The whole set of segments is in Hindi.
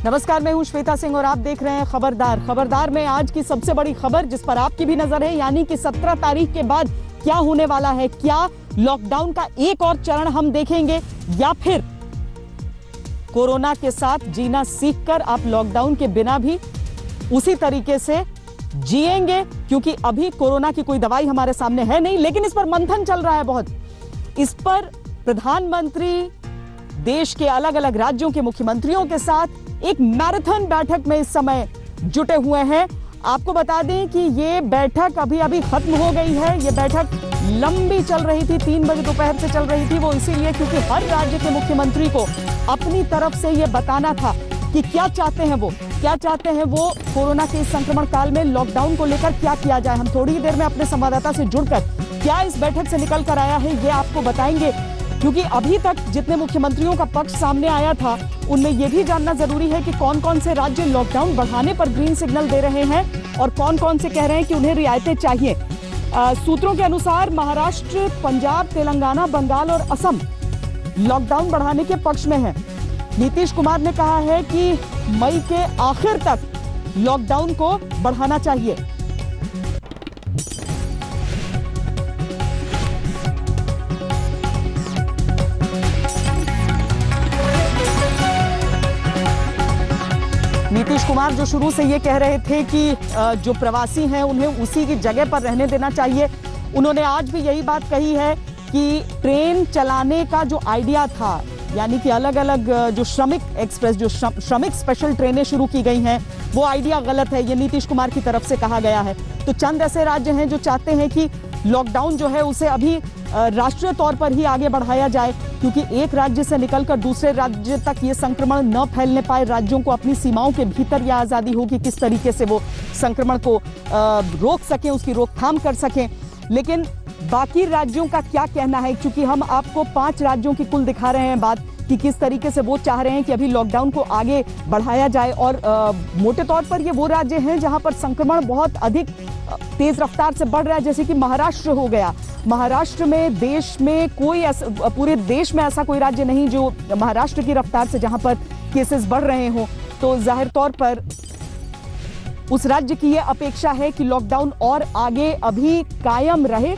नमस्कार, मैं हूं श्वेता सिंह और आप देख रहे हैं खबरदार। खबरदार में आज की सबसे बड़ी खबर जिस पर आपकी भी नजर है, यानी कि 17 तारीख के बाद क्या होने वाला है। क्या लॉकडाउन का एक और चरण हम देखेंगे या फिर कोरोना के साथ जीना सीखकर आप लॉकडाउन के बिना भी उसी तरीके से जिएंगे? क्योंकि अभी कोरोना की कोई दवाई हमारे सामने है नहीं, लेकिन इस पर मंथन चल रहा है बहुत। इस पर प्रधानमंत्री देश के अलग अलग राज्यों के मुख्यमंत्रियों के साथ एक मैराथन बैठक में इस समय जुटे हुए हैं। आपको बता दें कि ये बैठक अभी अभी खत्म हो गई है। ये बैठक लंबी चल रही थी, 3 बजे दोपहर से चल रही थी। वो इसीलिए क्योंकि हर राज्य के मुख्यमंत्री को अपनी तरफ से ये बताना था कि क्या चाहते हैं वो कोरोना के इस संक्रमण काल में लॉकडाउन को लेकर क्या किया जाए। हम थोड़ी ही देर में अपने संवाददाता से जुड़कर क्या इस बैठक से निकल कर आया है ये आपको बताएंगे, क्योंकि अभी तक जितने मुख्यमंत्रियों का पक्ष सामने आया था उनमें यह भी जानना जरूरी है कि कौन कौन से राज्य लॉकडाउन बढ़ाने पर ग्रीन सिग्नल दे रहे हैं और कौन कौन से कह रहे हैं कि उन्हें रियायतें चाहिए। सूत्रों के अनुसार महाराष्ट्र, पंजाब, तेलंगाना, बंगाल और असम लॉकडाउन बढ़ाने के पक्ष में है। नीतीश कुमार ने कहा है कि मई के आखिर तक लॉकडाउन को बढ़ाना चाहिए। नीतीश कुमार जो शुरू से ये कह रहे थे कि जो प्रवासी हैं उन्हें उसी की जगह पर रहने देना चाहिए, उन्होंने आज भी यही बात कही है कि ट्रेन चलाने का जो आइडिया था, यानी कि अलग अलग जो श्रमिक एक्सप्रेस, जो श्रमिक स्पेशल ट्रेनें शुरू की गई हैं, वो आइडिया गलत है। ये नीतीश कुमार की तरफ से कहा गया है। तो चंद ऐसे राज्य हैं जो चाहते हैं कि लॉकडाउन जो है उसे अभी राष्ट्रीय तौर पर ही आगे बढ़ाया जाए, क्योंकि एक राज्य से निकलकर दूसरे राज्य तक ये संक्रमण न फैलने पाए। राज्यों को अपनी सीमाओं के भीतर यह आज़ादी हो कि किस तरीके से वो संक्रमण को रोक सकें, उसकी रोकथाम कर सकें। लेकिन बाकी राज्यों का क्या कहना है, क्योंकि हम आपको 5 राज्यों की कुल दिखा रहे हैं बात कि किस तरीके से वो चाह रहे हैं कि अभी लॉकडाउन को आगे बढ़ाया जाए। और मोटे तौर पर ये वो राज्य हैं जहां पर संक्रमण बहुत अधिक तेज रफ्तार से बढ़ रहा है, जैसे कि महाराष्ट्र हो गया। महाराष्ट्र में देश में कोई पूरे देश में ऐसा कोई राज्य नहीं जो महाराष्ट्र की रफ्तार से जहां पर केसेस बढ़ रहे हों। तो जाहिर तौर पर उस राज्य की ये अपेक्षा है कि लॉकडाउन और आगे अभी कायम रहे।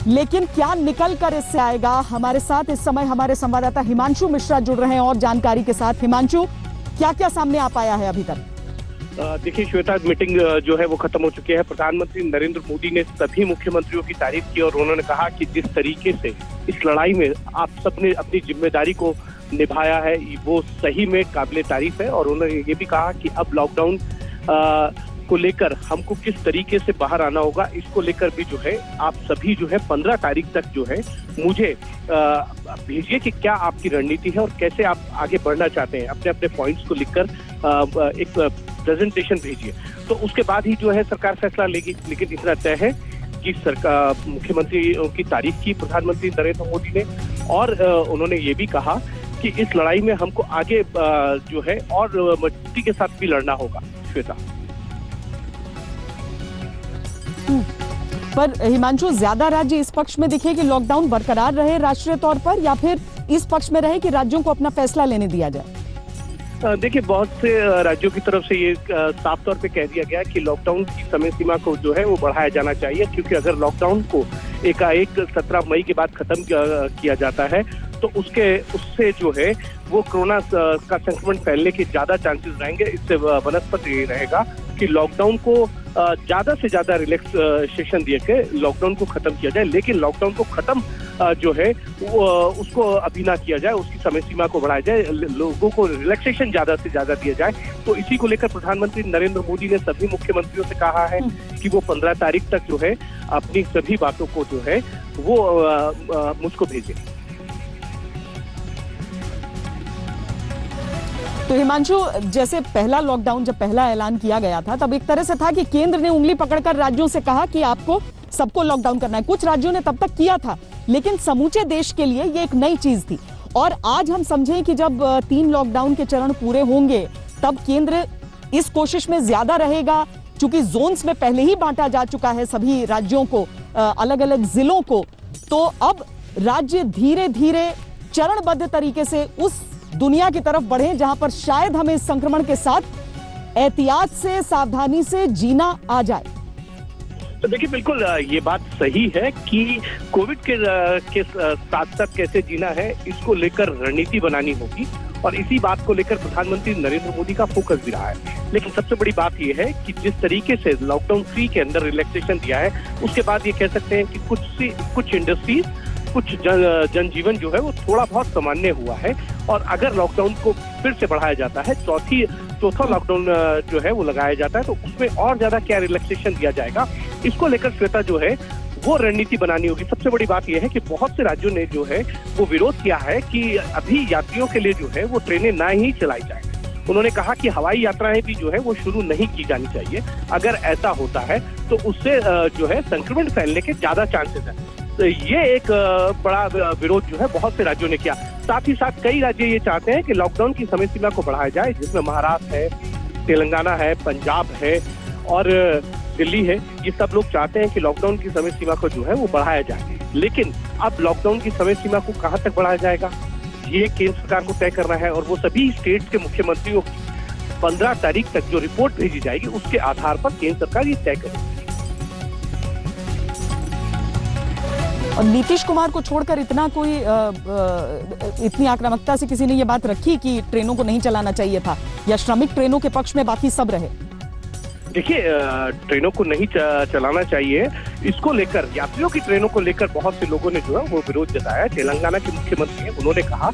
लेकिन क्या निकल कर इससे आएगा? हमारे साथ इस समय हमारे संवाददाता हिमांशु मिश्रा जुड़ रहे हैं और जानकारी के साथ। हिमांशु, क्या क्या सामने आ पाया है अभी तक? देखिए श्वेता, मीटिंग जो है वो खत्म हो चुकी है। प्रधानमंत्री नरेंद्र मोदी ने सभी मुख्यमंत्रियों की तारीफ की और उन्होंने कहा कि जिस तरीके से इस लड़ाई में आप सबने अपनी जिम्मेदारी को निभाया है वो सही में काबिले तारीफ है। और उन्होंने ये भी कहा कि अब लॉकडाउन को लेकर हमको किस तरीके से बाहर आना होगा, इसको लेकर भी जो है आप सभी जो है 15 तारीख तक जो है मुझे भेजिए कि क्या आपकी रणनीति है और कैसे आप आगे बढ़ना चाहते हैं। अपने अपने पॉइंट्स को लिखकर एक प्रेजेंटेशन भेजिए, तो उसके बाद ही जो है सरकार फैसला लेगी। लेकिन इतना तय है कि सरकार मुख्यमंत्रियों की तारीफ की प्रधानमंत्री नरेंद्र मोदी ने, और उन्होंने ये भी कहा कि इस लड़ाई में हमको आगे जो है और मजबूती के साथ भी लड़ना होगा। श्वेता, पर हिमांशु, ज्यादा राज्य इस पक्ष में दिखे कि लॉकडाउन बरकरार रहे राष्ट्रीय तौर पर, या फिर इस पक्ष में रहे कि राज्यों को अपना फैसला लेने दिया जाए? देखिए, बहुत से राज्यों की तरफ से ये साफ तौर पे कह दिया गया कि लॉकडाउन की समय सीमा को जो है वो बढ़ाया जाना चाहिए, क्योंकि अगर लॉकडाउन को एकाएक 17 मई के बाद खत्म किया जाता है तो उससे जो है वो कोरोना का संक्रमण फैलने के ज्यादा चांसेस रहेंगे। इससे बनस्पत ये रहेगा कि लॉकडाउन को ज्यादा से ज्यादा रिलैक्सेशन दिए के लॉकडाउन को खत्म किया जाए। लेकिन लॉकडाउन को खत्म जो है उसको अभी ना किया जाए, उसकी समय सीमा को बढ़ाया जाए, लोगों को रिलैक्सेशन ज्यादा से ज्यादा दिया जाए। तो इसी को लेकर प्रधानमंत्री नरेंद्र मोदी ने सभी मुख्यमंत्रियों से कहा है कि वो 15 तारीख तक जो है अपनी सभी बातों को जो है वो मुझको भेजे। तो हिमांशु, जैसे पहला लॉकडाउन जब पहला ऐलान किया गया था तब एक तरह से था कि केंद्र ने उंगली पकड़कर राज्यों से कहा कि आपको सबको लॉकडाउन करना है। कुछ राज्यों ने तब तक किया था, लेकिन समूचे देश के लिए ये एक नई चीज थी। और आज हम समझें कि जब 3 लॉकडाउन के चरण पूरे होंगे तब केंद्र इस कोशिश में ज्यादा रहेगा, चूंकि जोन्स में पहले ही बांटा जा चुका है सभी राज्यों को, अलग अलग जिलों को। तो अब राज्य धीरे धीरे चरणबद्ध तरीके से उस दुनिया की तरफ बढ़ें जहां पर शायद हमें इस संक्रमण के साथ एहतियात से, सावधानी से जीना आ जाए। तो देखिए, बिल्कुल ये बात सही है कि कोविड के साथ साथ कैसे जीना है, इसको लेकर रणनीति बनानी होगी और इसी बात को लेकर प्रधानमंत्री नरेंद्र मोदी का फोकस भी रहा है। लेकिन सबसे बड़ी बात यह है कि जिस तरीके से लॉकडाउन 3 के अंदर रिलैक्सेशन दिया है, उसके बाद ये कह सकते हैं कि कुछ इंडस्ट्रीज, कुछ जनजीवन जो है वो थोड़ा बहुत सामान्य हुआ है। और अगर लॉकडाउन को फिर से बढ़ाया जाता है, चौथा लॉकडाउन जो है वो लगाया जाता है, तो उसमें और ज्यादा क्या रिलैक्सेशन दिया जाएगा, इसको लेकर श्वेता जो है वो रणनीति बनानी होगी। सबसे बड़ी बात यह है कि बहुत से राज्यों ने जो है वो विरोध किया है कि अभी यात्रियों के लिए जो है वो ट्रेनें ना ही चलाई जाए। उन्होंने कहा कि हवाई यात्राएं भी जो है वो शुरू नहीं की जानी चाहिए। अगर ऐसा होता है तो उससे जो है संक्रमण फैलने के ज्यादा चांसेस हैं। तो ये एक बड़ा विरोध जो है बहुत से राज्यों ने किया। साथ ही साथ कई राज्य ये चाहते हैं कि लॉकडाउन की समय सीमा को बढ़ाया जाए, जिसमें महाराष्ट्र है, तेलंगाना है, पंजाब है और दिल्ली है। ये सब लोग चाहते हैं कि लॉकडाउन की समय सीमा को जो है वो बढ़ाया जाए। लेकिन अब लॉकडाउन की समय सीमा को कहां तक बढ़ाया जाएगा, ये केंद्र सरकार को तय करना है और वो सभी स्टेट्स के मुख्यमंत्रियों की 15 तारीख तक जो रिपोर्ट भेजी जाएगी, उसके आधार पर केंद्र सरकार ये तय करेगी। और नीतीश कुमार को छोड़कर इतनी आक्रामकता से किसी ने ये बात रखी कि ट्रेनों को नहीं चलाना चाहिए था, या श्रमिक ट्रेनों के पक्ष में बाकी सब रहे? देखिए, ट्रेनों को नहीं चलाना चाहिए, इसको लेकर, यात्रियों की ट्रेनों को लेकर बहुत से लोगों ने जो है वो विरोध जताया। तेलंगाना के मुख्यमंत्री हैं, उन्होंने कहा,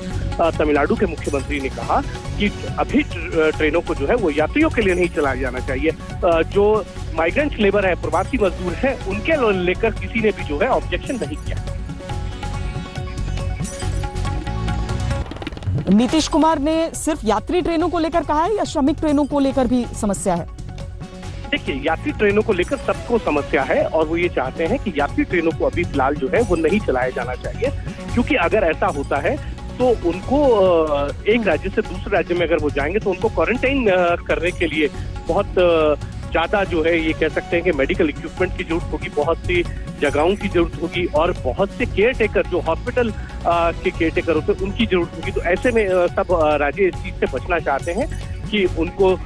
तमिलनाडु के मुख्यमंत्री ने कहा कि अभी ट्रेनों को जो है वो यात्रियों के लिए नहीं चलाया जाना चाहिए। जो माइग्रेंट लेबर है, प्रवासी मजदूर है, उनके लेकर किसी ने भी जो है ऑब्जेक्शन नहीं किया। नीतीश कुमार ने सिर्फ यात्री ट्रेनों को लेकर कहा है या श्रमिक ट्रेनों को लेकर भी समस्या है? देखिए, यात्री ट्रेनों को लेकर सबको समस्या है और वो ये चाहते हैं कि यात्री ट्रेनों को अभी फिलहाल जो है वो नहीं चलाया जाना चाहिए, क्योंकि अगर ऐसा होता है तो उनको एक राज्य से दूसरे राज्य में अगर वो जाएंगे तो उनको क्वारंटाइन करने के लिए बहुत ज्यादा जो है ये कह सकते हैं कि मेडिकल इक्विपमेंट की जरूरत होगी, बहुत सी जगहों की जरूरत होगी और बहुत से केयर टेकर, जो हॉस्पिटल के केयर टेकर होते हैं, उनकी जरूरत होगी। तो ऐसे में सब राज्य इस चीज से बचना चाहते हैं कि उनको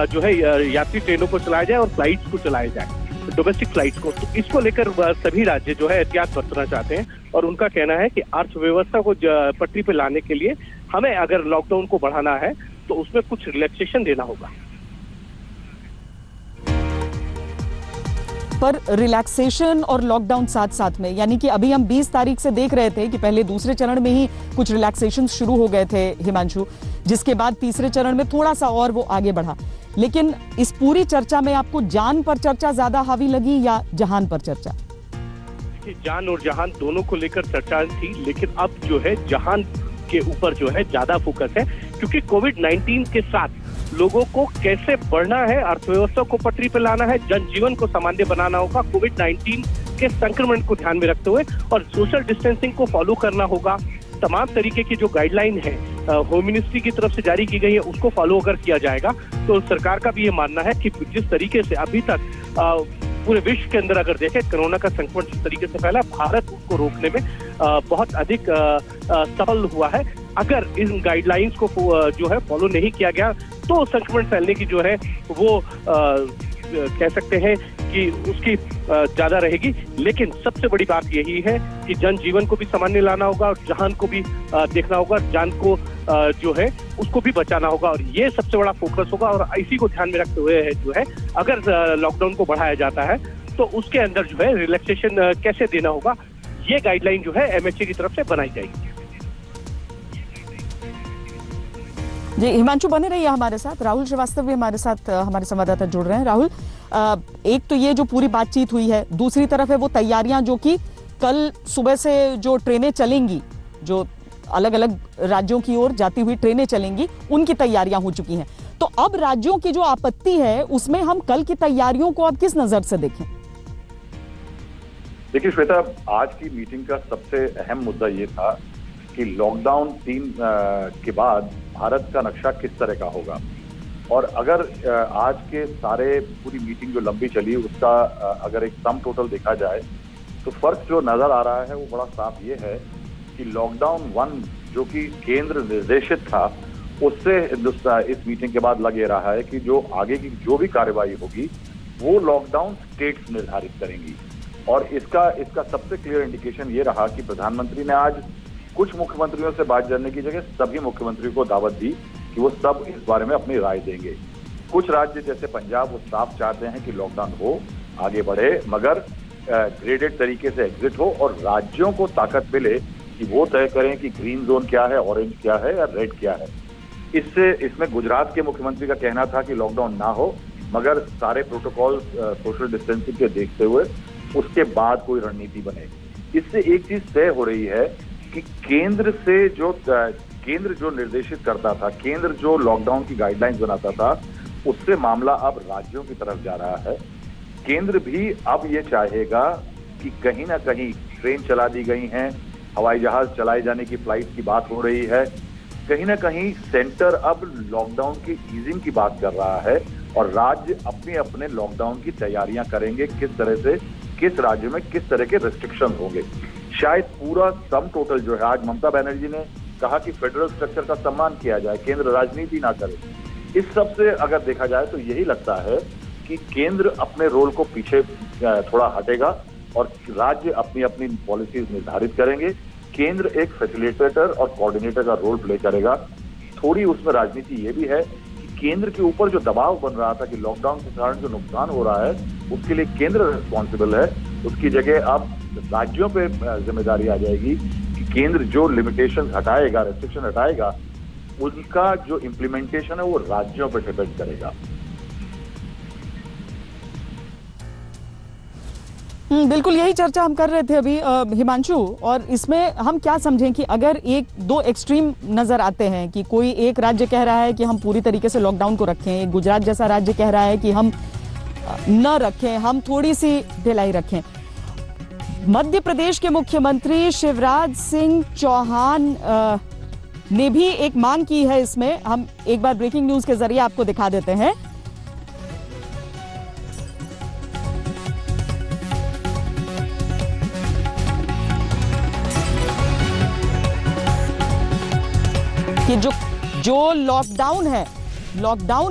जो है यात्री ट्रेनों को चलाया जाए और फ्लाइट्स को चलाया जाए, डोमेस्टिक फ्लाइट्स को। तो इसको लेकर सभी राज्य जो है एहतियात बरतना चाहते हैं और उनका कहना है कि अर्थव्यवस्था को पटरी पे लाने के लिए हमें अगर लॉकडाउन को बढ़ाना है तो उसमें कुछ रिलैक्सेशन देना होगा। पर रिलैक्सेशन और लॉकडाउन साथ साथ में, यानी कि अभी हम 20 तारीख से देख रहे थे कि पहले दूसरे चरण में ही कुछ रिलैक्सेशन शुरू हो गए थे हिमांशु, जिसके बाद तीसरे चरण में थोड़ा सा और वो आगे बढ़ा। लेकिन इस पूरी चर्चा में आपको जान पर चर्चा ज्यादा हावी लगी या जहान पर चर्चा? जान और जहान दोनों को लेकर चर्चा थी, लेकिन अब जो है जहान के ऊपर जो है ज्यादा फोकस है, क्योंकि कोविड-19 के साथ लोगों को कैसे बढ़ना है, अर्थव्यवस्था को पटरी पर लाना है, जनजीवन को सामान्य बनाना होगा कोविड-19 के संक्रमण को ध्यान में रखते हुए, और सोशल डिस्टेंसिंग को फॉलो करना होगा। तमाम तरीके की जो गाइडलाइन है होम मिनिस्ट्री की तरफ से जारी की गई है, उसको फॉलो अगर किया जाएगा तो सरकार का भी ये मानना है कि जिस तरीके से अभी तक पूरे विश्व के अंदर अगर देखें कोरोना का संक्रमण जिस तरीके से फैला, भारत उसको रोकने में बहुत अधिक सफल हुआ है। अगर इन गाइडलाइंस को जो है फॉलो नहीं किया गया तो संक्रमण फैलने की जो है वो कह सकते हैं कि उसकी ज्यादा रहेगी। लेकिन सबसे बड़ी बात यही है कि जनजीवन को भी सामान्य लाना होगा और जहान को भी देखना होगा, जान को जो है उसको भी बचाना होगा, और ये सबसे बड़ा फोकस होगा। और इसी को ध्यान में रखते हुए जो है अगर लॉकडाउन को बढ़ाया जाता है तो उसके अंदर जो है रिलैक्सेशन कैसे देना होगा, ये गाइडलाइन जो है MHA की तरफ से बनाई जाएगी। जी हिमांशु, बने रहिए हमारे साथ। राहुल श्रीवास्तव भी हमारे साथ, हमारे संवाददाता जुड़ रहे हैं। राहुल, एक तो ये जो पूरी बातचीत हुई है, दूसरी तरफ है वो तैयारियां जो कि कल सुबह से जो ट्रेनें चलेंगी, जो अलग अलग राज्यों की ओर जाती हुई ट्रेनें चलेंगी, उनकी तैयारियां हो चुकी हैं। तो अब राज्यों की जो आपत्ति है उसमें हम कल की तैयारियों को अब किस नजर से देखें? देखिए श्वेता, आज की मीटिंग का सबसे अहम मुद्दा ये था कि लॉकडाउन 3 के बाद भारत का नक्शा किस तरह का होगा। और अगर आज के सारे पूरी मीटिंग जो लंबी चली उसका अगर एक सम टोटल देखा जाए तो फर्क जो नजर आ रहा है वो बड़ा साफ ये है कि लॉकडाउन 1 जो कि केंद्र निर्देशित था उससे हिंदुस्तान इस मीटिंग के बाद लग ये रहा है कि जो आगे की जो भी कार्रवाई होगी वो लॉकडाउन स्टेट्स निर्धारित करेंगी। और इसका सबसे क्लियर इंडिकेशन ये रहा कि प्रधानमंत्री ने आज कुछ मुख्यमंत्रियों से बात करने की जगह सभी मुख्यमंत्रियों को दावत दी कि वो सब इस बारे में अपनी राय देंगे। कुछ राज्य जैसे पंजाब वो साफ चाहते हैं कि लॉकडाउन हो, आगे बढ़े, मगर ग्रेडेड तरीके से एग्जिट हो और राज्यों को ताकत मिले कि वो तय करें कि ग्रीन जोन क्या है, ऑरेंज क्या है या रेड क्या है। इसमें गुजरात के मुख्यमंत्री का कहना था कि लॉकडाउन ना हो, मगर सारे प्रोटोकॉल सोशल डिस्टेंसिंग के देखते हुए उसके बाद कोई रणनीति बने। इससे एक चीज तय हो रही है कि केंद्र जो निर्देशित करता था, केंद्र जो लॉकडाउन की गाइडलाइंस बनाता था, उससे मामला अब राज्यों की तरफ जा रहा है। केंद्र भी अब ये चाहेगा कि कहीं ना कहीं ट्रेन चला दी गई हैं, हवाई जहाज चलाए जाने की फ्लाइट की बात हो रही है, कहीं ना कहीं सेंटर अब लॉकडाउन की ईजिंग की बात कर रहा है और राज्य अपने लॉकडाउन की तैयारियां करेंगे, किस तरह से किस राज्य में किस तरह के रेस्ट्रिक्शन होंगे। शायद पूरा सम टोटल जो है, आज ममता बनर्जी ने कहा कि फेडरल स्ट्रक्चर का सम्मान किया जाए, केंद्र राजनीति ना करे। इस सब से अगर देखा जाए तो यही लगता है कि केंद्र अपने रोल को पीछे थोड़ा हटेगा और राज्य अपनी पॉलिसीज निर्धारित करेंगे। केंद्र एक फैसिलिटेटर और कोऑर्डिनेटर का रोल प्ले करेगा। थोड़ी उसमें राजनीति ये भी है कि केंद्र के ऊपर जो दबाव बन रहा था कि लॉकडाउन के कारण जो नुकसान हो रहा है उसके लिए केंद्र रिस्पॉन्सिबल है, उसकी जगह अब राज्यों पे जिम्मेदारी आ जाएगी कि केंद्र जो लिमिटेशन हटाएगा, रेस्ट्रिक्शन हटाएगा, उनका जो इम्प्लीमेंटेशन है वो राज्यों पर डिपेंड करेगा। बिल्कुल यही चर्चा हम कर रहे थे अभी हिमांशु, और इसमें हम क्या समझें कि अगर एक दो एक्सट्रीम नजर आते हैं कि कोई एक राज्य कह रहा है कि हम पूरी तरीके से लॉकडाउन को रखें, एक गुजरात जैसा राज्य कह रहा है कि हम न रखें, हम थोड़ी सी ढिलाई रखें। मध्य प्रदेश के मुख्यमंत्री शिवराज सिंह चौहान ने भी एक मांग की है। इसमें हम एक बार ब्रेकिंग न्यूज के जरिए आपको दिखा देते हैं। कि जो लॉकडाउन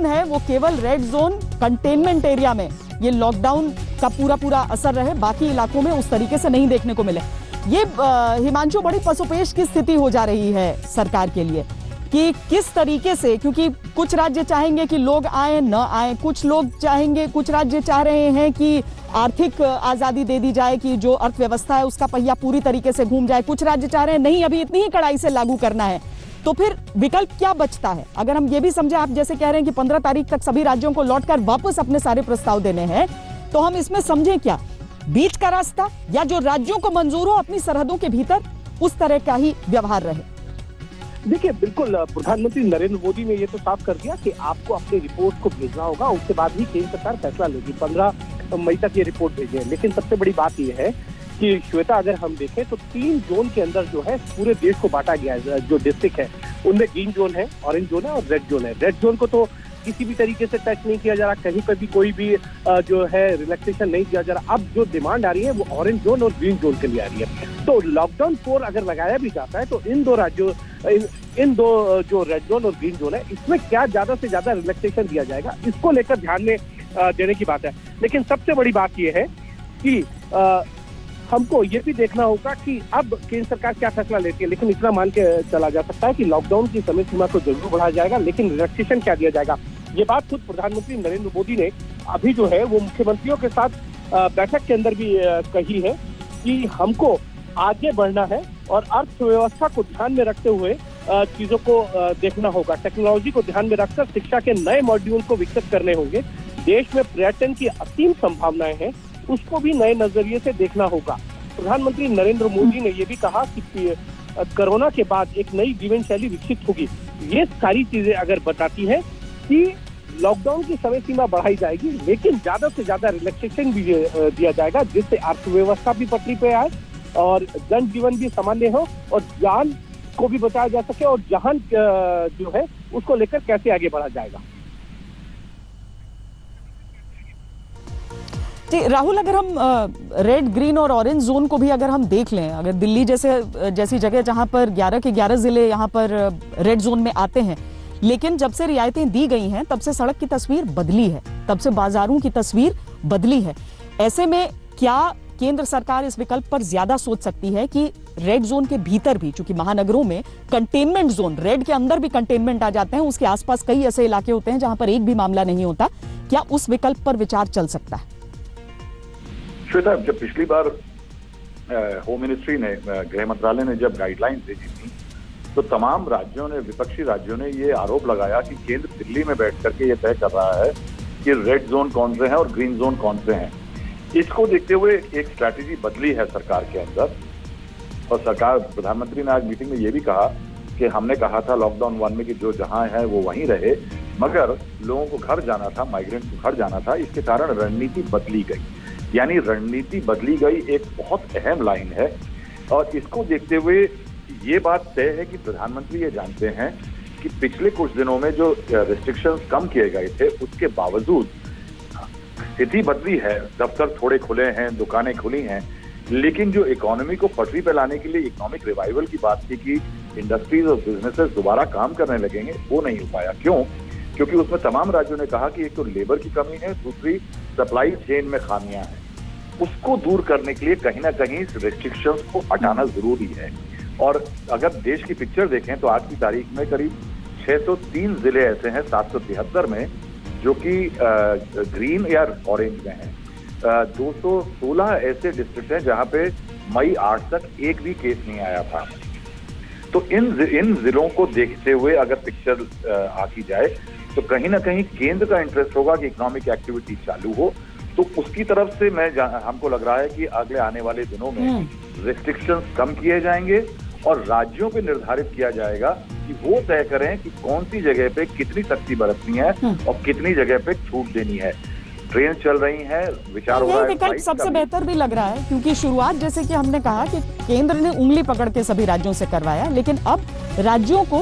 है वो केवल रेड जोन कंटेनमेंट एरिया में ये लॉकडाउन का पूरा असर रहे, बाकी इलाकों में उस तरीके से नहीं देखने को मिले। ये हिमांशु बड़ी पसोपेश की स्थिति हो जा रही है सरकार के लिए कि किस तरीके से, क्योंकि कुछ राज्य चाहेंगे कि लोग आए न आए, कुछ राज्य चाह रहे हैं कि आर्थिक आजादी दे दी जाए कि जो अर्थव्यवस्था है उसका पहिया पूरी तरीके से घूम जाए, कुछ राज्य चाह रहे हैं नहीं अभी इतनी ही कड़ाई से लागू करना है। तो फिर विकल्प क्या बचता है? अगर हम ये भी समझे, आप जैसे कह रहे हैं कि 15 तारीख तक सभी राज्यों को लौटकर वापस अपने सारे प्रस्ताव देने हैं, तो हम इसमें समझें क्या बीच का रास्ता, या जो राज्यों को मंजूर हो अपनी सरहदों के भीतर उस तरह का ही व्यवहार रहे? देखिए, बिल्कुल प्रधानमंत्री नरेंद्र मोदी ने ये तो साफ कर दिया कि आपको अपनी रिपोर्ट को भेजना होगा, उसके बाद ही केंद्र सरकार फैसला लेगी। 15 मई तक ये रिपोर्ट भेजे। लेकिन सबसे बड़ी बात यह है कि श्वेता, अगर हम देखें तो 3 जोन के अंदर जो है पूरे देश को बांटा गया है। जो डिस्ट्रिक्ट है उनमें ग्रीन जोन है, ऑरेंज जोन है और रेड जोन है। रेड जोन को तो किसी भी तरीके से टच नहीं किया जा रहा, कहीं पर भी कोई भी जो है रिलैक्सेशन नहीं दिया जा रहा। अब जो डिमांड आ रही है वो ऑरेंज जोन और ग्रीन जोन के लिए आ रही है। तो लॉकडाउन 4 अगर लगाया भी जाता है तो इन दो जो रेड जोन और ग्रीन जोन है इसमें क्या ज्यादा से ज्यादा रिलैक्सेशन दिया जाएगा, इसको लेकर ध्यान में देने की बात है। लेकिन सबसे बड़ी बात यह है कि हमको ये भी देखना होगा कि अब केंद्र सरकार क्या फैसला लेती है। लेकिन इतना मान के चला जा सकता है कि लॉकडाउन की समय सीमा को जरूर बढ़ाया जाएगा, लेकिन रिलैक्सेशन क्या दिया जाएगा, ये बात खुद प्रधानमंत्री नरेंद्र मोदी ने अभी जो है वो मुख्यमंत्रियों के साथ बैठक के अंदर भी कही है कि हमको आगे बढ़ना है और अर्थव्यवस्था को ध्यान में रखते हुए चीजों को देखना होगा। टेक्नोलॉजी को ध्यान में रखकर शिक्षा के नए मॉड्यूल को विकसित करने होंगे। देश में पर्यटन की असीम संभावनाएं हैं, उसको भी नए नजरिए से देखना होगा। प्रधानमंत्री नरेंद्र मोदी ने यह भी कहा कि कोरोना के बाद एक नई जीवन शैली विकसित होगी। ये सारी चीजें अगर बताती है कि लॉकडाउन की समय सीमा बढ़ाई जाएगी, लेकिन ज्यादा से ज्यादा रिलैक्सेशन भी दिया जाएगा, जिससे अर्थव्यवस्था भी पटरी पे आए और जनजीवन भी सामान्य हो और जान को भी बचाया जा सके, और जहां जो है उसको लेकर कैसे आगे बढ़ा जाएगा। राहुल, अगर हम रेड, ग्रीन और ऑरेंज जोन को भी अगर हम देख लें, अगर दिल्ली जैसी जगह जहां पर 11 के 11 जिले यहां पर रेड जोन में आते हैं, लेकिन जब से रियायतें दी गई हैं तब से सड़क की तस्वीर बदली है, तब से बाजारों की तस्वीर बदली है। ऐसे में क्या केंद्र सरकार इस विकल्प पर ज्यादा सोच सकती है कि रेड जोन के भीतर भी, चूंकि महानगरों में कंटेनमेंट जोन, रेड के अंदर भी कंटेनमेंट आ जाते हैं, उसके आसपास कई ऐसे इलाके होते हैं जहां पर एक भी मामला नहीं होता, क्या उस विकल्प पर विचार चल सकता है? श्वेता, जब पिछली बार होम मिनिस्ट्री ने, गृह मंत्रालय ने जब गाइडलाइंस भेजी थी, तो तमाम राज्यों ने, विपक्षी राज्यों ने ये आरोप लगाया कि केंद्र दिल्ली में बैठ करके ये तय कर रहा है कि रेड जोन कौन से हैं और ग्रीन जोन कौन से हैं। इसको देखते हुए एक स्ट्रैटेजी बदली है सरकार के अंदर, और सरकार, प्रधानमंत्री ने आज मीटिंग में ये भी कहा कि हमने कहा था लॉकडाउन 1 में कि जो जहां है वो वहीं रहे, मगर लोगों को घर जाना था, माइग्रेंट को घर जाना था, इसके कारण रणनीति बदली गई। यानी रणनीति बदली गई एक बहुत अहम लाइन है, और इसको देखते हुए ये बात तय है कि प्रधानमंत्री ये जानते हैं कि पिछले कुछ दिनों में जो रिस्ट्रिक्शंस कम किए गए थे, उसके बावजूद स्थिति बदली है। दफ्तर थोड़े खुले हैं, दुकानें खुली हैं, लेकिन जो इकोनॉमी को पटरी पे लाने के लिए इकोनॉमिक रिवाइवल की बात थी कि इंडस्ट्रीज और बिजनेसेस दोबारा काम करने लगेंगे, वो नहीं हो पाया। क्यों? क्योंकि उसमें तमाम राज्यों ने कहा कि एक तो लेबर की कमी है, दूसरी सप्लाई चेन में खामियां हैं। उसको दूर करने के लिए कहीं ना कहीं रिस्ट्रिक्शंस को हटाना जरूरी है। और अगर देश की पिक्चर देखें तो आज की तारीख में करीब 603 जिले ऐसे हैं 773 में जो कि ग्रीन या ऑरेंज में हैं। 216 ऐसे डिस्ट्रिक्ट हैं जहां पे मई 8 तक एक भी केस नहीं आया था। तो इन जिलों को देखते हुए अगर पिक्चर आकी जाए तो कहीं ना कहीं केंद्र का इंटरेस्ट होगा कि इकोनॉमिक एक्टिविटी चालू हो, तो उसकी तरफ से हमको लग रहा है कि अगले आने वाले दिनों में रिस्ट्रिक्शंस कम किए जाएंगे और राज्यों पे निर्धारित किया जाएगा कि वो तय करें कि कौन सी जगह पे कितनी सख्ती बरतनी है और कितनी जगह पे छूट देनी है। ट्रेन चल रही है, विचार हो रहा है। विकल्प सबसे बेहतर भी लग रहा है, क्योंकि शुरुआत जैसे कि हमने कहा कि केंद्र ने उंगली पकड़ के सभी राज्यों से करवाया, लेकिन अब राज्यों को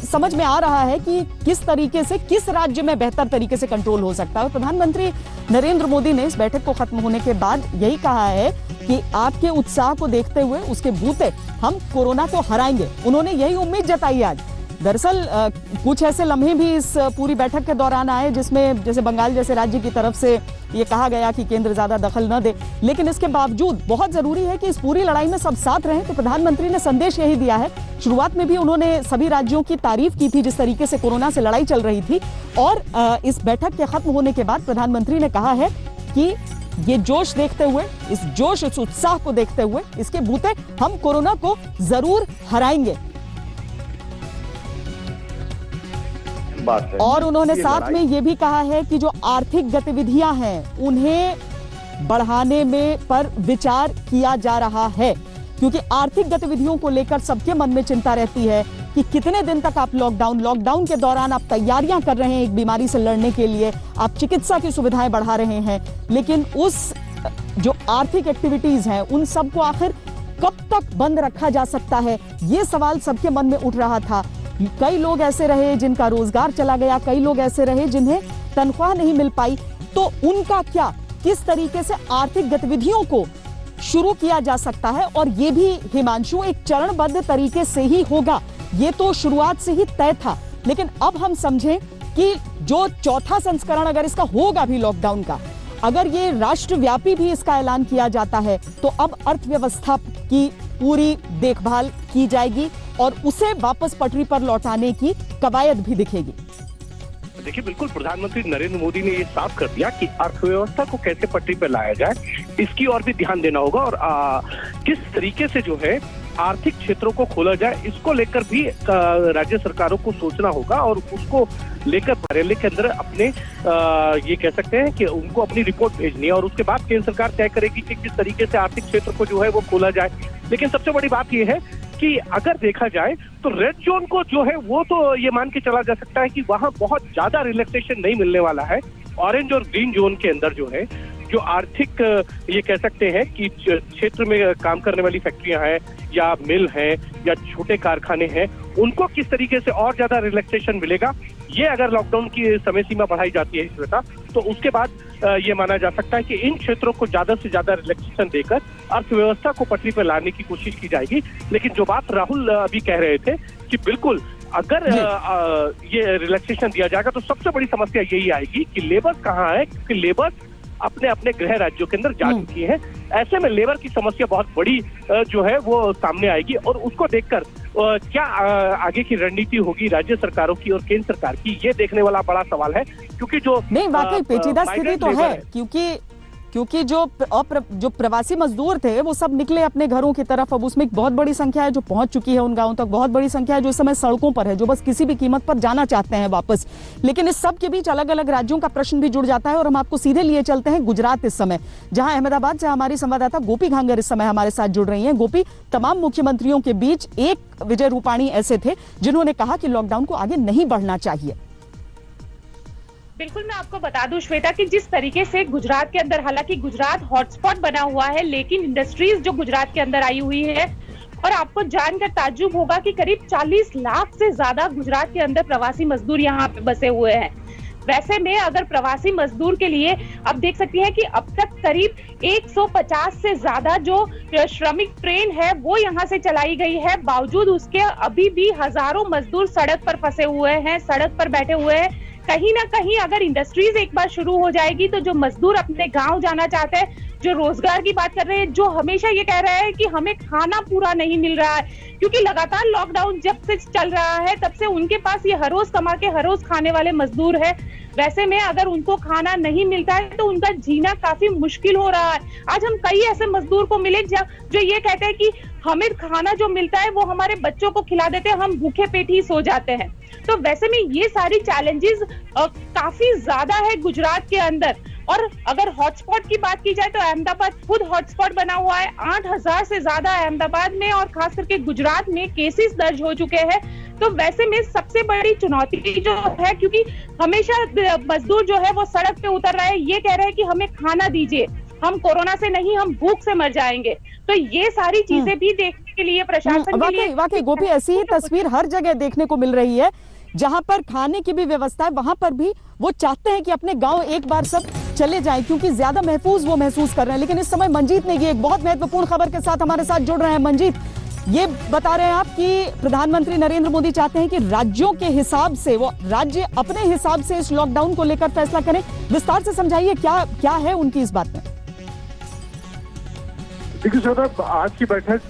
समझ में आ रहा है कि किस तरीके से, किस राज्य में बेहतर तरीके से कंट्रोल हो सकता है। प्रधानमंत्री नरेंद्र मोदी ने इस बैठक को खत्म होने के बाद यही कहा है कि आपके उत्साह को देखते हुए, उसके बूते हम कोरोना को हराएंगे। उन्होंने यही उम्मीद जताई आज। दरअसल कुछ ऐसे लम्हे भी इस पूरी बैठक के दौरान आए जिसमें जैसे बंगाल जैसे राज्य की तरफ से ये कहा गया कि केंद्र ज्यादा दखल न दे, लेकिन इसके बावजूद बहुत जरूरी है कि इस पूरी लड़ाई में सब साथ रहें। तो प्रधानमंत्री ने संदेश यही दिया है। शुरुआत में भी उन्होंने सभी राज्यों की तारीफ की थी जिस तरीके से कोरोना से लड़ाई चल रही थी, और इस बैठक के खत्म होने के बाद प्रधानमंत्री ने कहा है कि ये जोश देखते हुए, इस जोश, इस उत्साह को देखते हुए, इसके बूते हम कोरोना को जरूर हराएंगे। और उन्होंने साथ में ये भी कहा है कि जो आर्थिक गतिविधियां हैं उन्हें बढ़ाने में पर विचार किया जा रहा है, क्योंकि आर्थिक गतिविधियों को लेकर सबके मन में चिंता रहती है कि कितने दिन तक आप लॉकडाउन के दौरान आप तैयारियां कर रहे हैं एक बीमारी से लड़ने के लिए, आप चिकित्सा की सुविधाएं बढ़ा रहे हैं, लेकिन उस जो आर्थिक एक्टिविटीज हैं उन सबको आखिर कब तक बंद रखा जा सकता है, ये सवाल सबके मन में उठ रहा था। कई लोग ऐसे रहे जिनका रोजगार चला गया, कई लोग ऐसे रहे जिन्हें तनख्वाह नहीं मिल पाई, तो उनका क्या, किस तरीके से आर्थिक गतिविधियों को शुरू किया जा सकता है। और ये भी हिमांशु एक चरणबद्ध तरीके से ही होगा, ये तो शुरुआत से ही तय था, लेकिन अब हम समझें कि जो चौथा संस्करण अगर इसका होगा भी लॉकडाउन का, अगर ये राष्ट्रव्यापी भी इसका ऐलान किया जाता है, तो अब अर्थव्यवस्था की पूरी देखभाल की जाएगी और उसे वापस पटरी पर लौटाने की कवायद भी दिखेगी। देखिए, बिल्कुल प्रधानमंत्री नरेंद्र मोदी ने ये साफ कर दिया कि अर्थव्यवस्था को कैसे पटरी पर लाया जाए, इसकी और भी ध्यान देना होगा, और किस तरीके से जो है आर्थिक क्षेत्रों को खोला जाए, इसको लेकर भी राज्य सरकारों को सोचना होगा, और उसको लेकर कार्यालय के अंदर अपने ये कह सकते हैं कि उनको अपनी रिपोर्ट भेजनी है, और उसके बाद केंद्र सरकार तय करेगी कि किस तरीके से आर्थिक क्षेत्र को जो है वो खोला जाए। लेकिन सबसे बड़ी बात ये है कि अगर देखा जाए तो रेड जोन को जो है वो तो ये मान के चला जा सकता है कि वहां बहुत ज्यादा रिलैक्सेशन नहीं मिलने वाला है। ऑरेंज और ग्रीन जोन के अंदर जो है, जो आर्थिक ये कह सकते हैं कि क्षेत्र में काम करने वाली फैक्ट्रियां हैं या मिल हैं या छोटे कारखाने हैं, उनको किस तरीके से और ज्यादा रिलैक्सेशन मिलेगा, ये अगर लॉकडाउन की समय सीमा बढ़ाई जाती है श्वेता, तो उसके बाद ये माना जा सकता है कि इन क्षेत्रों को ज्यादा से ज्यादा रिलैक्सेशन देकर अर्थव्यवस्था को पटरी पर लाने की कोशिश की जाएगी। लेकिन जो बात राहुल अभी कह रहे थे कि बिल्कुल अगर ये रिलैक्सेशन दिया जाएगा तो सबसे बड़ी समस्या यही आएगी कि लेबर्स कहाँ है, क्योंकि लेबर्स अपने अपने गृह राज्यों के अंदर जा चुकी है। ऐसे में लेबर की समस्या बहुत बड़ी जो है वो सामने आएगी और उसको देखकर क्या आगे की रणनीति होगी राज्य सरकारों की और केंद्र सरकार की, ये देखने वाला बड़ा सवाल है। क्योंकि जो नहीं, वाकई पेचीदा स्थिति तो है, क्योंकि जो प्रवासी मजदूर थे वो सब निकले अपने घरों की तरफ। अब उसमें एक बहुत बड़ी संख्या है जो पहुंच चुकी है उन गांवों तक, बहुत बड़ी संख्या है जो इस समय सड़कों पर है, जो बस किसी भी कीमत पर जाना चाहते हैं वापस। लेकिन इस सब के बीच अलग अलग राज्यों का प्रश्न भी जुड़ जाता है और हम आपको सीधे लिए चलते हैं गुजरात इस समय, जहां अहमदाबाद से हमारी संवाददाता गोपी घांगर इस समय हमारे साथ जुड़ रही है। गोपी, तमाम मुख्यमंत्रियों के बीच एक विजय रूपाणी ऐसे थे जिन्होंने कहा कि लॉकडाउन को आगे नहीं बढ़ना चाहिए। बिल्कुल, मैं आपको बता दूं श्वेता कि जिस तरीके से गुजरात के अंदर, हालांकि गुजरात हॉटस्पॉट बना हुआ है, लेकिन इंडस्ट्रीज जो गुजरात के अंदर आई हुई है, और आपको जानकर ताज्जुब होगा कि करीब 40 लाख से ज्यादा गुजरात के अंदर प्रवासी मजदूर यहाँ पे बसे हुए हैं। वैसे में अगर प्रवासी मजदूर के लिए आप देख सकती हैं कि अब तक करीब 150 से ज्यादा जो श्रमिक ट्रेन है वो यहाँ से चलाई गई है। बावजूद उसके अभी भी हजारों मजदूर सड़क पर फंसे हुए हैं, सड़क पर बैठे हुए हैं। कहीं ना कहीं अगर इंडस्ट्रीज एक बार शुरू हो जाएगी तो जो मजदूर अपने गांव जाना चाहते हैं, जो रोजगार की बात कर रहे हैं, जो हमेशा ये कह रहे हैं कि हमें खाना पूरा नहीं मिल रहा है, क्योंकि लगातार लॉकडाउन जब से चल रहा है तब से उनके पास ये हर रोज कमा के हर रोज खाने वाले मजदूर है। वैसे में अगर उनको खाना नहीं मिलता है तो उनका जीना काफी मुश्किल हो रहा है। आज हम कई ऐसे मजदूर को मिले जो ये कहते हैं कि हमें खाना जो मिलता है वो हमारे बच्चों को खिला देते हैं, हम भूखे पेट ही सो जाते हैं। तो वैसे में ये सारी चैलेंजेस काफी ज्यादा है गुजरात के अंदर। और अगर हॉटस्पॉट की बात की जाए तो अहमदाबाद खुद हॉटस्पॉट बना हुआ है। 8000 से ज्यादा अहमदाबाद में और खास करके गुजरात में केसेस दर्ज हो चुके हैं। तो वैसे में सबसे बड़ी चुनौती जो है, क्योंकि हमेशा मजदूर जो है वो सड़क पे उतर रहे हैं, ये कह रहे हैं कि हमें खाना दीजिए, हम कोरोना से नहीं, हम भूख से मर जाएंगे। तो ये सारी चीजें भी देखने के लिए प्रशासन के लिए वाकई गोपी ऐसी ही तस्वीर हर जगह देखने को मिल रही है। जहां पर खाने की भी व्यवस्था है वहां पर भी वो चाहते हैं कि अपने गांव एक बार सब चले जाएं, क्योंकि ज्यादा महफूज वो महसूस कर रहे हैं। लेकिन इस समय मंजीत नेगी एक बहुत महत्वपूर्ण खबर के साथ हमारे साथ जुड़ रहे हैं। मंजीत, ये बता रहे हैं आप कि प्रधानमंत्री नरेंद्र मोदी चाहते हैं कि राज्यों के हिसाब से, वो राज्य अपने हिसाब से इस लॉकडाउन को लेकर फैसला करें। विस्तार से समझाइए क्या है उनकी इस बात में। देखिए श्वेता, आज की बैठक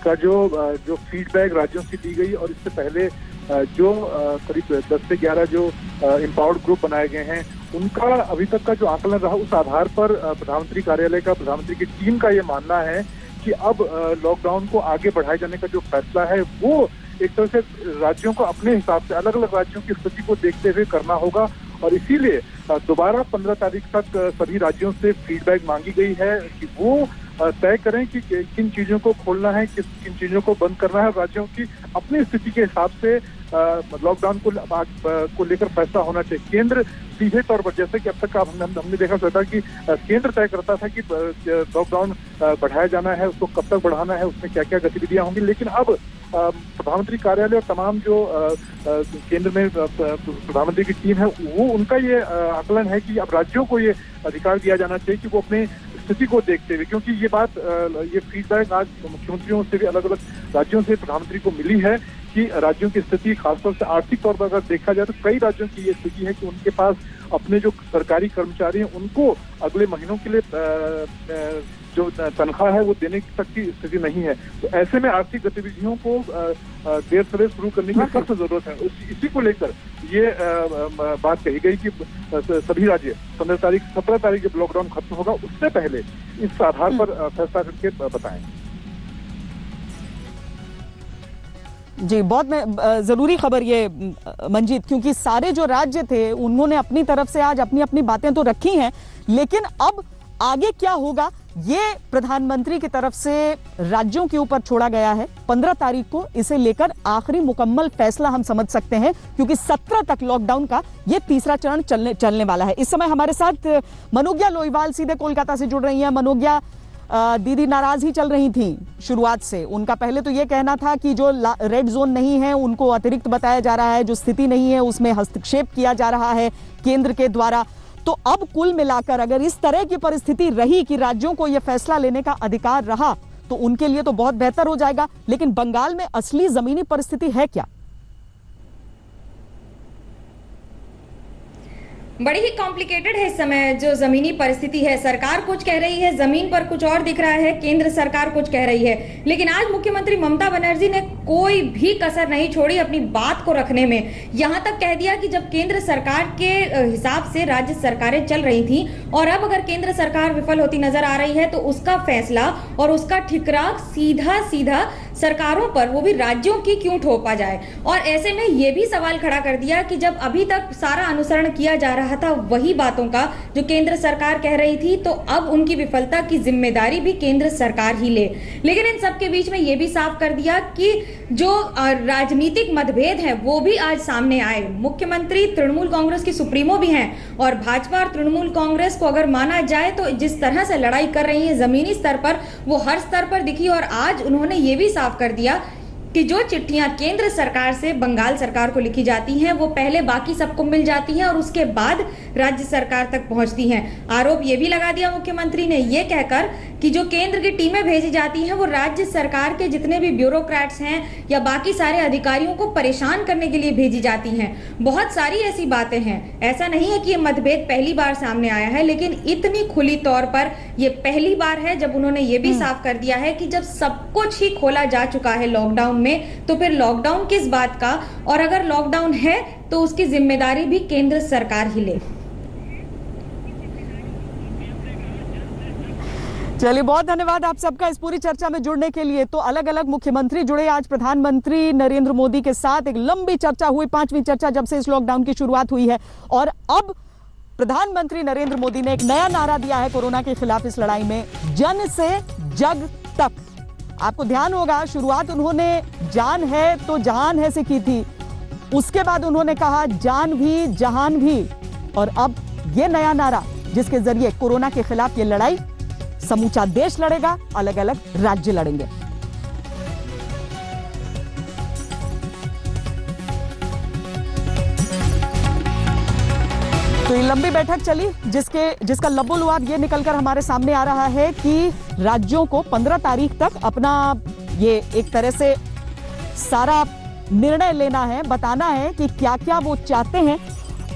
का जो फीडबैक राज्यों से दी गई और इससे पहले जो करीब 10 से 11 जो एम्पावर्ड ग्रुप बनाए गए हैं, उनका अभी तक का जो आकलन रहा, उस आधार पर प्रधानमंत्री कार्यालय का, प्रधानमंत्री की टीम का ये मानना है कि अब लॉकडाउन को आगे बढ़ाए जाने का जो फैसला है वो एक तरह से राज्यों को अपने हिसाब से, अलग अलग राज्यों की स्थिति को देखते हुए करना होगा। और इसीलिए दोबारा 15 तारीख तक सभी राज्यों से फीडबैक मांगी गई है कि वो तय करें कि किन चीजों को खोलना है, किन चीजों को बंद करना है। राज्यों की अपनी स्थिति के हिसाब से लॉकडाउन को लेकर फैसला होना चाहिए। केंद्र सीधे तौर पर, जैसे कि अब तक हमने देखा था कि केंद्र तय करता था कि लॉकडाउन बढ़ाया जाना है, उसको कब तक बढ़ाना है, उसमें क्या क्या गतिविधियां होंगी। लेकिन अब प्रधानमंत्री कार्यालय और तमाम जो केंद्र में प्रधानमंत्री की टीम है, वो उनका ये आकलन है कि अब राज्यों को ये अधिकार दिया जाना चाहिए कि वो अपने स्थिति को देखते हुए, क्योंकि ये फीडबैक आज मुख्यमंत्रियों से भी, अलग अलग राज्यों से प्रधानमंत्री को मिली है कि राज्यों की स्थिति खासतौर से आर्थिक तौर पर अगर देखा जाए तो कई राज्यों की ये स्थिति है कि उनके पास अपने जो सरकारी कर्मचारी हैं उनको अगले महीनों के लिए जो तनख्वाह है वो देने तक की स्थिति नहीं है। तो ऐसे में आर्थिक गतिविधियों को देर से शुरू करने की सख्त जरूरत है। इसी को लेकर ये बात कही गई कि सभी राज्य 17 तारीख जब लॉकडाउन खत्म होगा उससे पहले इस आधार पर फैसला करके बताएं। जी, बहुत जरूरी खबर ये मंजीत, क्योंकि सारे जो राज्य थे उन्होंने अपनी तरफ से आज अपनी अपनी बातें तो रखी हैं, लेकिन अब आगे क्या होगा ये प्रधानमंत्री की तरफ से राज्यों के ऊपर छोड़ा गया है। 15 तारीख को इसे लेकर आखिरी मुकम्मल फैसला हम समझ सकते हैं, क्योंकि 17 तक लॉकडाउन का ये तीसरा चरण चलने वाला है। इस समय हमारे साथ मनोज्ञा लोईवाल सीधे कोलकाता से जुड़ रही हैं। मनोज्ञा, दीदी नाराज ही चल रही थी शुरुआत से। उनका पहले तो ये कहना था कि जो रेड जोन नहीं है उनको अतिरिक्त बताया जा रहा है, जो स्थिति नहीं है उसमें हस्तक्षेप किया जा रहा है केंद्र के द्वारा। तो अब कुल मिलाकर अगर इस तरह की परिस्थिति रही कि राज्यों को यह फैसला लेने का अधिकार रहा तो उनके लिए तो बहुत बेहतर हो जाएगा। लेकिन बंगाल में असली जमीनी परिस्थिति है क्या? बड़ी ही कॉम्प्लिकेटेड है इस समय जो जमीनी परिस्थिति है। सरकार कुछ कह रही है, जमीन पर कुछ और दिख रहा है, केंद्र सरकार कुछ कह रही है। लेकिन आज मुख्यमंत्री ममता बनर्जी ने कोई भी कसर नहीं छोड़ी अपनी बात को रखने में। यहां तक कह दिया कि जब केंद्र सरकार के हिसाब से राज्य सरकारें चल रही थी और अब अगर केंद्र सरकार विफल होती नजर आ रही है तो उसका फैसला और उसका ठिकरा सीधा सीधा सरकारों पर, वो भी राज्यों की, क्यों थोपा जाए। और ऐसे में ये भी सवाल खड़ा कर दिया कि जब अभी तक सारा अनुसरण किया जा रहा था वही बातों का जो केंद्र सरकार कह रही थी, तो अब उनकी विफलता की जिम्मेदारी भी केंद्र सरकार ही ले। लेकिन इन सब के बीच में ये भी साफ कर दिया कि जो राजनीतिक मतभेद है वो भी आज सामने आए। मुख्यमंत्री तृणमूल कांग्रेस की सुप्रीमो भी हैं और भाजपा और तृणमूल कांग्रेस को अगर माना जाए तो जिस तरह से लड़ाई कर रही है जमीनी स्तर पर, वो हर स्तर पर दिखी। और आज उन्होंने ये भी साफ कर दिया कि जो चिट्ठियां केंद्र सरकार से बंगाल सरकार को लिखी जाती हैं वो पहले बाकी सबको मिल जाती हैं और उसके बाद राज्य सरकार तक पहुंचती हैं। आरोप ये भी लगा दिया मुख्यमंत्री ने ये कहकर कि जो केंद्र की टीमें भेजी जाती हैं वो राज्य सरकार के जितने भी ब्यूरोक्रेट्स हैं या बाकी सारे अधिकारियों को परेशान करने के लिए भेजी जाती हैं। बहुत सारी ऐसी बातें हैं। ऐसा नहीं है कि ये मतभेद पहली बार सामने आया है, लेकिन इतनी खुली तौर पर ये पहली बार है जब उन्होंने ये भी साफ कर दिया है कि जब सब कुछ ही खोला जा चुका है लॉकडाउन में, तो फिर लॉकडाउन किस बात का, और अगर लॉकडाउन है तो उसकी जिम्मेदारी भी केंद्र सरकार ही ले। चलिए, बहुत धन्यवाद आप सबका इस पूरी चर्चा में जुड़ने के लिए। तो अलग अलग मुख्यमंत्री जुड़े आज प्रधानमंत्री नरेंद्र मोदी के साथ। एक लंबी चर्चा हुई, 5वीं चर्चा जब से इस लॉकडाउन की शुरुआत हुई है। और अब प्रधानमंत्री नरेंद्र मोदी ने एक नया नारा दिया है कोरोना के खिलाफ इस लड़ाई में, जन से जग तक। आपको ध्यान होगा शुरुआत उन्होंने जान है तो जहान है से की थी, उसके बाद उन्होंने कहा जान भी जहान भी, और अब ये नया नारा जिसके जरिए कोरोना के खिलाफ ये लड़ाई समूचा देश लड़ेगा, अलग अलग राज्य लड़ेंगे। तो ये लंबी बैठक चली जिसका लबोलुआब ये निकलकर हमारे सामने आ रहा है कि राज्यों को 15 तारीख तक अपना ये एक तरह से सारा निर्णय लेना है, बताना है कि क्या क्या वो चाहते हैं।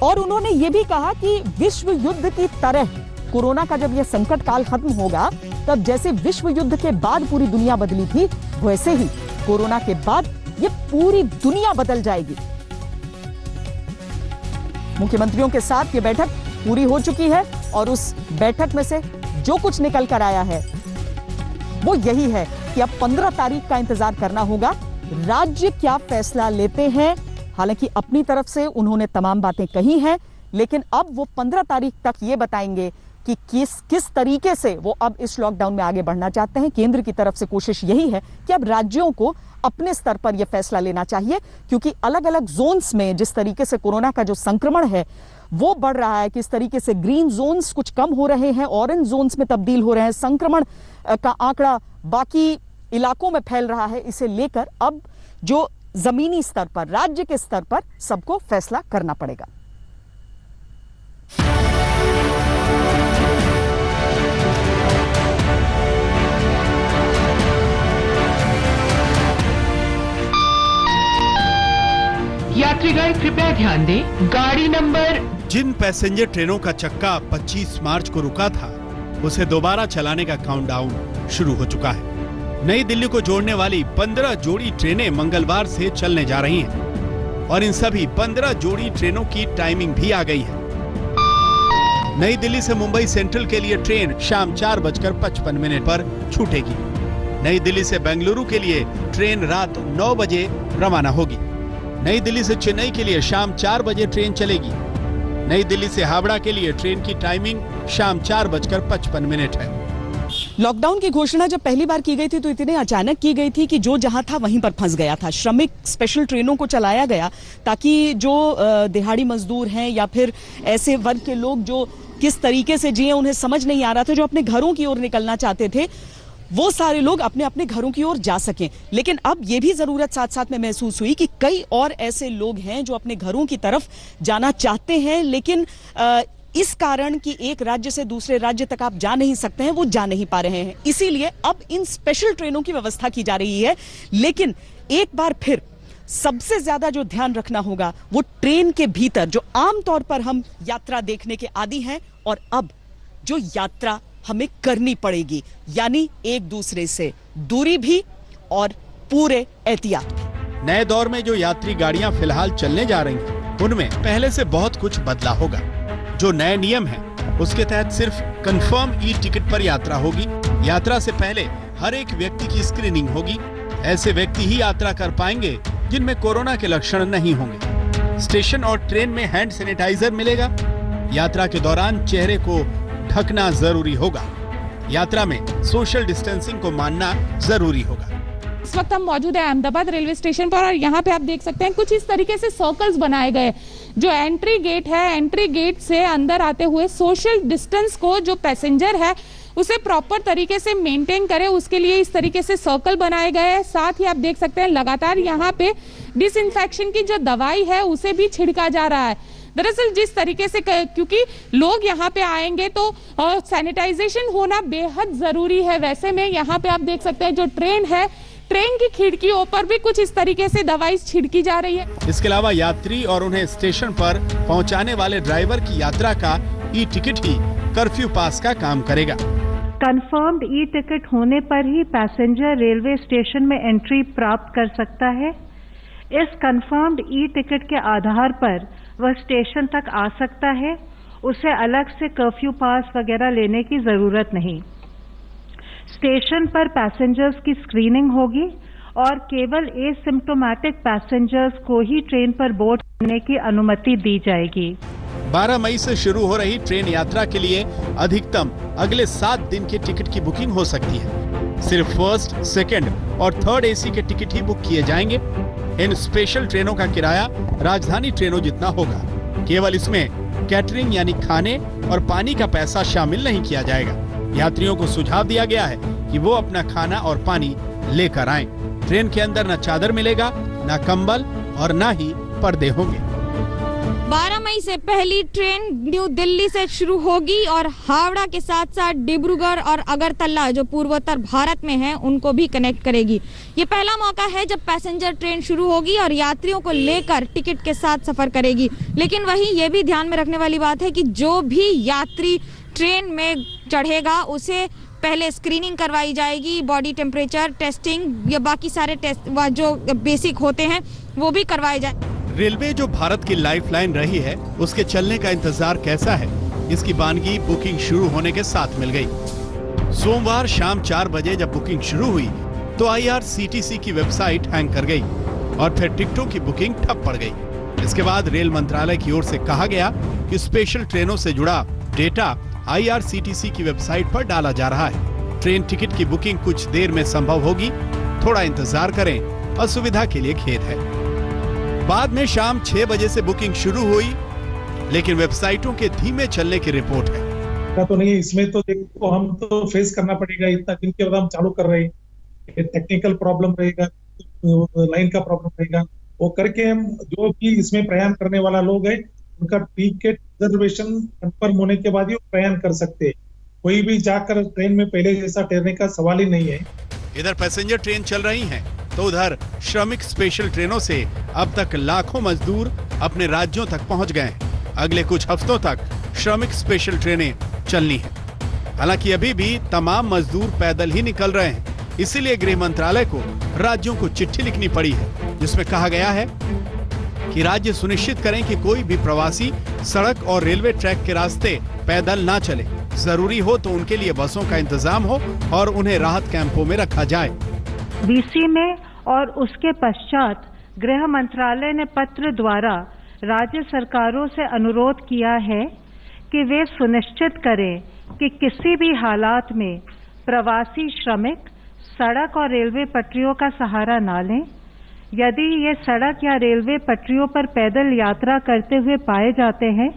और उन्होंने ये भी कहा कि विश्व युद्ध की तरह कोरोना का जब ये संकट काल खत्म होगा, तब जैसे विश्व युद्ध के बाद पूरी दुनिया बदली थी, वैसे ही कोरोना के बाद ये पूरी दुनिया बदल जाएगी। मुख्यमंत्रियों के साथ ये बैठक पूरी हो चुकी है और उस बैठक में से जो कुछ निकल कर आया है वो यही है कि अब 15 तारीख का इंतजार करना होगा, राज्य क्या फैसला लेते हैं। हालांकि अपनी तरफ से उन्होंने तमाम बातें कही हैं, लेकिन अब वो 15 तारीख तक ये बताएंगे कि किस तरीके से वो अब इस लॉकडाउन में आगे बढ़ना चाहते हैं। केंद्र की तरफ से कोशिश यही है कि अब राज्यों को अपने स्तर पर यह फैसला लेना चाहिए, क्योंकि अलग अलग जोन्स में जिस तरीके से कोरोना का जो संक्रमण है वो बढ़ रहा है, किस तरीके से ग्रीन जोन्स कुछ कम हो रहे हैं, ऑरेंज जोन्स में तब्दील हो रहे हैं, संक्रमण का आंकड़ा बाकी इलाकों में फैल रहा है, इसे लेकर अब जो जमीनी स्तर पर, राज्य के स्तर पर सबको फैसला करना पड़ेगा। यात्रीगण कृपया ध्यान दें, गाड़ी नंबर। जिन पैसेंजर ट्रेनों का चक्का 25 मार्च को रुका था, उसे दोबारा चलाने का काउंटडाउन शुरू हो चुका है। नई दिल्ली को जोड़ने वाली 15 जोड़ी ट्रेनें मंगलवार से चलने जा रही हैं और इन सभी 15 जोड़ी ट्रेनों की टाइमिंग भी आ गई है। नई दिल्ली से मुंबई सेंट्रल के लिए ट्रेन शाम 4:55 पर छूटेगी। नई दिल्ली से बेंगलुरु के लिए ट्रेन रात 9 बजे रवाना होगी। नई दिल्ली से चेन्नई के लिए शाम 4 बजे ट्रेन चलेगी। नई दिल्ली से हावड़ा के लिए ट्रेन की टाइमिंग शाम 4:55 है। लॉकडाउन की घोषणा जब पहली बार की गई थी तो इतने अचानक की गई थी कि जो जहां था वहीं पर फंस गया था। श्रमिक स्पेशल ट्रेनों को चलाया गया ताकि जो दिहाड़ी मजदूर हैं या फिर ऐसे वर्ग के लोग जो किस तरीके से जिए उन्हें समझ नहीं आ रहा था, जो अपने घरों की ओर निकलना चाहते थे, वो सारे लोग अपने अपने घरों की ओर जा सकें। लेकिन अब ये भी जरूरत साथ साथ में महसूस हुई कि कई और ऐसे लोग हैं जो अपने घरों की तरफ जाना चाहते हैं, लेकिन इस कारण कि एक राज्य से दूसरे राज्य तक आप जा नहीं सकते हैं, वो जा नहीं पा रहे हैं। इसीलिए अब इन स्पेशल ट्रेनों की व्यवस्था की जा रही है। लेकिन एक बार फिर सबसे ज्यादा जो ध्यान रखना होगा वो ट्रेन के भीतर, जो आमतौर पर हम यात्रा देखने के आदी हैं, और अब जो यात्रा हमें करनी पड़ेगी, यानी एक दूसरे से दूरी भी और पूरे एहतियात भी। नए दौर में जो यात्री गाड़ियां फिलहाल चलने जा रही हैं, उनमें पहले से बहुत कुछ बदला होगा। जो नए नियम हैं, उसके तहत सिर्फ कंफर्म ई टिकट पर यात्रा होगी। यात्रा से पहले हर एक व्यक्ति की स्क्रीनिंग होगी। ऐसे व्यक्ति ही यात्रा कर पाएंगे जिनमें कोरोना के लक्षण नहीं होंगे। स्टेशन और ट्रेन में हैंड सैनिटाइजर मिलेगा। यात्रा के दौरान चेहरे को ढकना जरूरी होगा। यात्रा में सोशल डिस्टेंसिंग को मानना जरूरी होगा। इस वक्त हम मौजूद है अहमदाबाद रेलवे स्टेशन पर, और यहाँ पे आप देख सकते हैं कुछ इस तरीके से सर्कल्स बनाए गए। जो एंट्री गेट है, एंट्री गेट से अंदर आते हुए सोशल डिस्टेंस को जो पैसेंजर है उसे प्रॉपर तरीके से मेंटेन करे, उसके लिए इस तरीके से सर्कल बनाए गए हैं। साथ ही आप देख सकते हैं लगातार यहाँ पे डिसइंफेक्शन की जो दवाई है उसे भी छिड़का जा रहा है। दरअसल जिस तरीके से, क्योंकि लोग यहाँ पे आएंगे तो सैनिटाइजेशन होना बेहद जरूरी है। वैसे में यहाँ पे आप देख सकते हैं जो ट्रेन है, ट्रेन की खिड़कियों पर भी कुछ इस तरीके से दवाई छिड़की जा रही है। इसके अलावा यात्री और उन्हें स्टेशन पर पहुंचाने वाले ड्राइवर की यात्रा का ई टिकट ही कर्फ्यू पास का काम करेगा। कंफर्म्ड ई टिकट होने पर ही पैसेंजर रेलवे स्टेशन में एंट्री प्राप्त कर सकता है। इस कंफर्म्ड ई टिकट के आधार पर वह स्टेशन तक आ सकता है। उसे अलग से कर्फ्यू पास वगैरह लेने की जरूरत नहीं। स्टेशन पर पैसेंजर्स की स्क्रीनिंग होगी और केवल एसिम्प्टोमेटिक पैसेंजर्स को ही ट्रेन पर बोर्ड करने की अनुमति दी जाएगी। 12 मई से शुरू हो रही ट्रेन यात्रा के लिए अधिकतम अगले 7 दिन के टिकट की बुकिंग हो सकती है। सिर्फ फर्स्ट, सेकंड और थर्ड एसी के टिकट ही बुक किए जाएंगे। इन स्पेशल ट्रेनों का किराया राजधानी ट्रेनों जितना होगा। केवल इसमें कैटरिंग यानी खाने और पानी का पैसा शामिल नहीं किया जाएगा। यात्रियों को सुझाव दिया गया है कि वो अपना खाना और पानी लेकर आएं। ट्रेन के अंदर न चादर मिलेगा, न कंबल और न ही पर्दे होंगे। 12 मई से पहली ट्रेन न्यू दिल्ली से शुरू होगी और हावड़ा के साथ साथ डिब्रूगढ़ और अगरतला जो पूर्वोत्तर भारत में हैं उनको भी कनेक्ट करेगी। ये पहला मौका है जब पैसेंजर ट्रेन शुरू होगी और यात्रियों को लेकर टिकट के साथ सफर करेगी। लेकिन वहीं ये भी ध्यान में रखने वाली बात है कि जो भी यात्री ट्रेन में चढ़ेगा उसे पहले स्क्रीनिंग करवाई जाएगी, बॉडी टेम्परेचर टेस्टिंग या बाकी सारे टेस्ट जो बेसिक होते हैं वो भी करवाए जाए। रेलवे जो भारत की लाइफलाइन रही है, उसके चलने का इंतजार कैसा है, इसकी बानगी बुकिंग शुरू होने के साथ मिल गई। सोमवार शाम 4 बजे जब बुकिंग शुरू हुई तो IRCTC की वेबसाइट हैंग कर गई और फिर टिकटों की बुकिंग ठप पड़ गई। इसके बाद रेल मंत्रालय की ओर से कहा गया कि स्पेशल ट्रेनों से जुड़ा डेटा IRCTC की वेबसाइट पर डाला जा रहा है। ट्रेन टिकट की बुकिंग कुछ देर में संभव होगी, थोड़ा इंतजार करें, असुविधा के लिए खेद है। बाद में शाम 6 बजे से बुकिंग शुरू हुई, लेकिन वेबसाइटों के धीमे चलने की रिपोर्ट है। तो नहीं, इसमें तो देखो हम तो फेस करना पड़ेगा। इतना दिन के बाद हम चालू कर रहे हैं, टेक्निकल प्रॉब्लम रहेगा, लाइन का प्रॉब्लम रहेगा, वो करके हम जो भी इसमें प्रयाण करने वाला लोग है उनका टिकट रिजर्वेशन कंफर्म होने के बाद ही प्रयाण कर सकते हैं। कोई भी जाकर ट्रेन में पहले जैसा ठहरने का सवाल ही नहीं है। इधर पैसेंजर ट्रेन चल रही हैं, तो उधर श्रमिक स्पेशल ट्रेनों से अब तक लाखों मजदूर अपने राज्यों तक पहुंच गए हैं। अगले कुछ हफ्तों तक श्रमिक स्पेशल ट्रेनें चलनी हैं। हालांकि अभी भी तमाम मजदूर पैदल ही निकल रहे हैं। इसीलिए गृह मंत्रालय को राज्यों को चिट्ठी लिखनी पड़ी है, जिसमें कहा गया है कि राज्य सुनिश्चित करें कि कोई भी प्रवासी सड़क और रेलवे ट्रैक के रास्ते पैदल ना चले। जरूरी हो तो उनके लिए बसों का इंतजाम हो और उन्हें राहत कैंपों में रखा जाए। डीसी में और उसके पश्चात गृह मंत्रालय ने पत्र द्वारा राज्य सरकारों से अनुरोध किया है कि वे सुनिश्चित करें कि किसी भी हालात में प्रवासी श्रमिक सड़क और रेलवे पटरियों का सहारा ना लें। यदि ये सड़क या रेलवे पटरियों पर पैदल यात्रा करते हुए पाए जाते हैं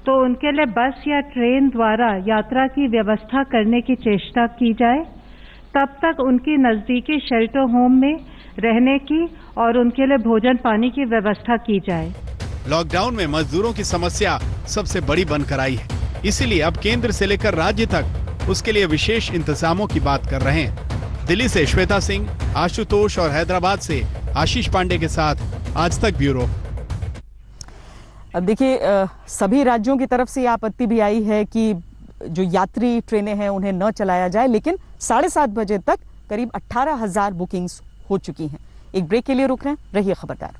तो उनके लिए बस या ट्रेन द्वारा यात्रा की व्यवस्था करने की चेष्टा की जाए। तब तक उनकी नजदीकी शेल्टर होम में रहने की और उनके लिए भोजन पानी की व्यवस्था की जाए। लॉकडाउन में मजदूरों की समस्या सबसे बड़ी बनकर आई है, इसीलिए अब केंद्र से लेकर राज्य तक उसके लिए विशेष इंतजामों की बात कर रहे हैं। दिल्ली से श्वेता सिंह, आशुतोष और हैदराबाद से आशीष पांडे के साथ आज तक ब्यूरो। अब देखिए, सभी राज्यों की तरफ से आपत्ति भी आई है कि जो यात्री ट्रेनें हैं उन्हें न चलाया जाए, लेकिन 7:30 बजे तक करीब 18,000 बुकिंग्स हो चुकी हैं। एक ब्रेक के लिए रुक रहे हैं, रहिए खबरदार।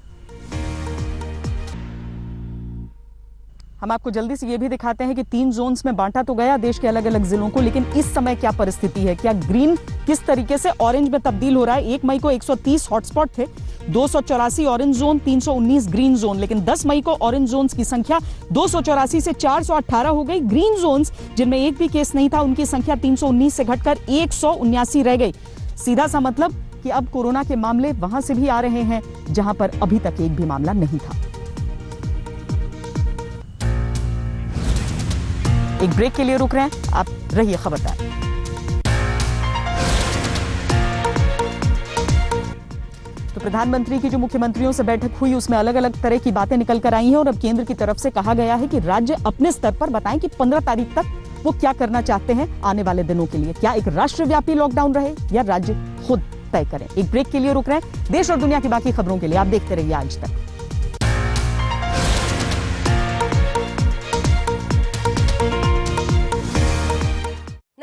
हम आपको जल्दी से ये भी दिखाते हैं कि 3 जोन्स में बांटा तो गया देश के अलग अलग जिलों को, लेकिन इस समय क्या परिस्थिति है, क्या ग्रीन किस तरीके से ऑरेंज में तब्दील हो रहा है। 1 मई को 130 हॉटस्पॉट थे, 284 ऑरेंज जोन, 319 ग्रीन जोन, लेकिन 10 मई को ऑरेंज जोन्स की संख्या 284 से 418 हो गई। ग्रीन जोन्स जिनमें एक भी केस नहीं था, उनकी संख्या 319 से घटकर 179 रह गई। सीधा सा मतलब कि अब कोरोना के मामले वहां से भी आ रहे हैं जहां पर अभी तक एक भी मामला नहीं था। एक ब्रेक के लिए रुक रहे हैं, आप रहिए खबरदार। तो प्रधानमंत्री की जो मुख्यमंत्रियों से बैठक हुई उसमें अलग अलग तरह की बातें निकल कर आई हैं और अब केंद्र की तरफ से कहा गया है कि राज्य अपने स्तर पर बताएं कि 15 तारीख तक वो क्या करना चाहते हैं आने वाले दिनों के लिए। क्या एक राष्ट्रव्यापी लॉकडाउन रहे या राज्य खुद तय करें। एक ब्रेक के लिए रुक रहे हैं। देश और दुनिया की बाकी खबरों के लिए आप देखते रहिए आज तक।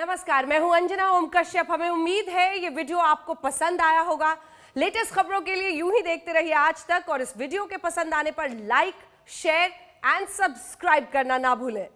नमस्कार, मैं हूं अंजना ओम कश्यप। हमें उम्मीद है ये वीडियो आपको पसंद आया होगा। लेटेस्ट खबरों के लिए यूं ही देखते रहिए आज तक और इस वीडियो के पसंद आने पर लाइक, शेयर एंड सब्सक्राइब करना ना भूलें।